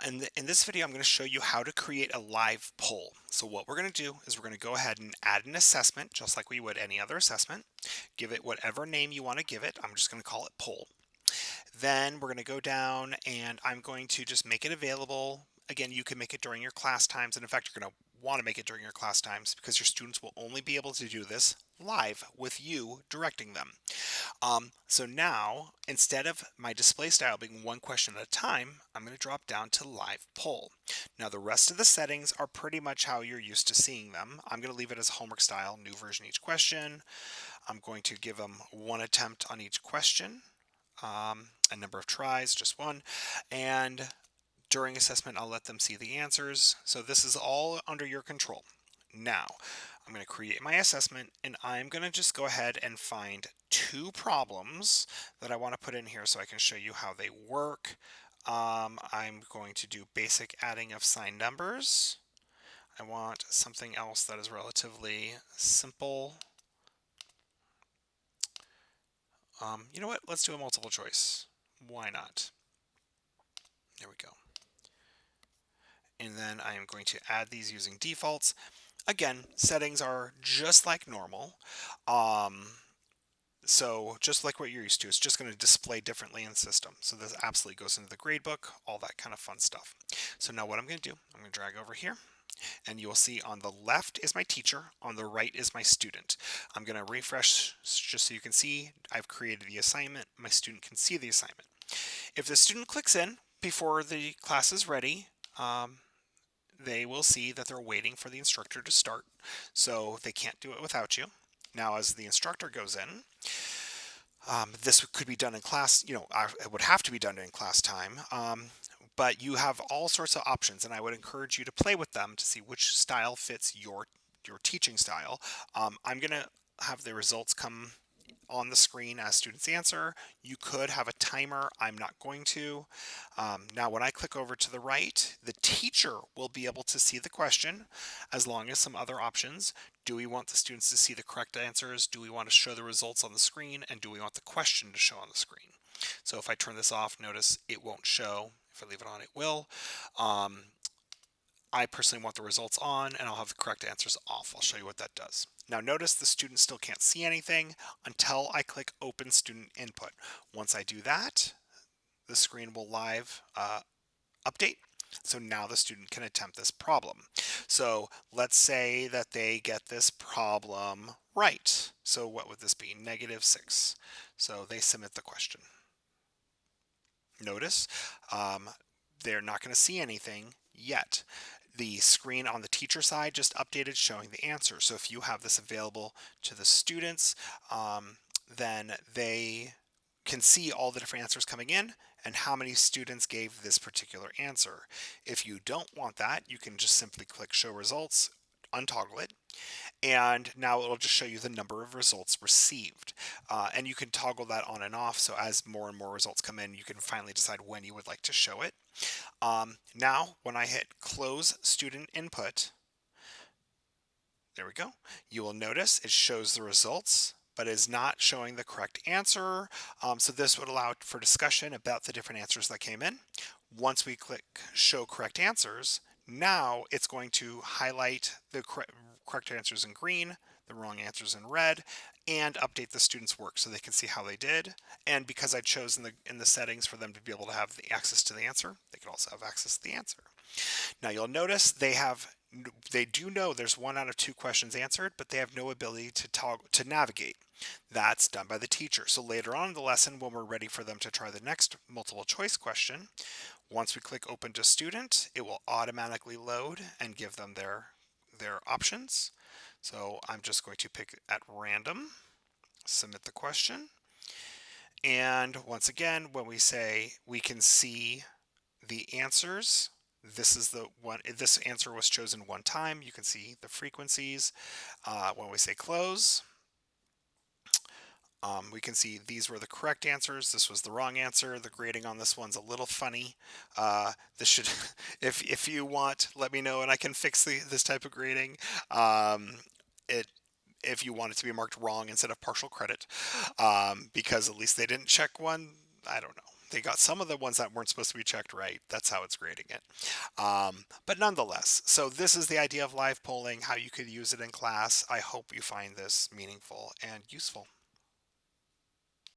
In this video, I'm going to show you how to create a live poll. So what we're going to do is we're going to go ahead and add an assessment, just like we would any other assessment. Give it whatever name you want to give it. I'm just going to call it poll. Then we're going to go down and I'm going to just make it available. Again, you can make it during your class times. And in fact, you're going to want to make it during your class times because your students will only be able to do this live with you directing them. So now, instead of my display style being one question at a time, I'm going to drop down to live poll. Now, the rest of the settings are pretty much how you're used to seeing them. I'm going to leave it as homework style, new version each question. I'm going to give them one attempt on each question, a number of tries, just one. And during assessment, I'll let them see the answers. So this is all under your control. Now, I'm going to create my assessment and I'm going to just go ahead and find two problems that I want to put in here so I can show you how they work. I'm going to do basic adding of signed numbers. I want something else that is relatively simple. You know what? Let's do a multiple choice. Why not? There we go. And then I am going to add these using defaults. Again, settings are just like normal. So just like what you're used to, it's just going to display differently in the system. So this absolutely goes into the gradebook, all that kind of fun stuff. So now what I'm going to do, I'm going to drag over here and you will see on the left is my teacher, on the right is my student. I'm going to refresh just so you can see I've created the assignment. My student can see the assignment. If the student clicks in before the class is ready, they will see that they're waiting for the instructor to start, so they can't do it without you. Now, as the instructor goes in, this could be done in class, it would have to be done in class time, but you have all sorts of options, and I would encourage you to play with them to see which style fits your teaching style. I'm going to have the results come on the screen as students answer. You could have a timer. I'm not going to. Now, when I click over to the right, the teacher will be able to see the question as long as some other options. Do we want the students to see the correct answers? Do we want to show the results on the screen? And do we want the question to show on the screen? So if I turn this off, notice it won't show. If I leave it on, it will. I personally want the results on and I'll have the correct answers off. I'll show you what that does. Now notice the student still can't see anything until I click Open Student Input. Once I do that, the screen will live update. So now the student can attempt this problem. So let's say that they get this problem right. So what would this be? -6. So they submit the question. Notice they're not going to see anything yet. The screen on the teacher side just updated showing the answer. So if you have this available to the students, then they can see all the different answers coming in and how many students gave this particular answer. If you don't want that, you can just simply click Show Results, untoggle it, and now it'll just show you the number of results received. And you can toggle that on and off, so as more and more results come in, you can finally decide when you would like to show it. Now, when I hit Close Student Input, there we go, you will notice it shows the results, but is not showing the correct answer. So this would allow for discussion about the different answers that came in. Once we click Show Correct Answers, now it's going to highlight the correct answers in green, the wrong answers in red, and update the students' work so they can see how they did. And because I chose in the settings for them to be able to have the access to the answer, they can also have access to the answer. Now you'll notice they do know there's 1 out of 2 questions answered, but they have no ability to navigate. That's done by the teacher. So later on in the lesson, when we're ready for them to try the next multiple choice question, once we click Open to Student, it will automatically load and give them their options. So I'm just going to pick at random, submit the question. And once again, when we say we can see the answers, this is the one. This answer was chosen one time. You can see the frequencies. When we say close, we can see these were the correct answers. This was the wrong answer. The grading on this one's a little funny. This should, if you want, let me know and I can fix this type of grading. If you want it to be marked wrong instead of partial credit, because at least they didn't check one. I don't know. They got some of the ones that weren't supposed to be checked right. That's how it's grading it. But nonetheless, so this is the idea of live polling, how you could use it in class. I hope you find this meaningful and useful.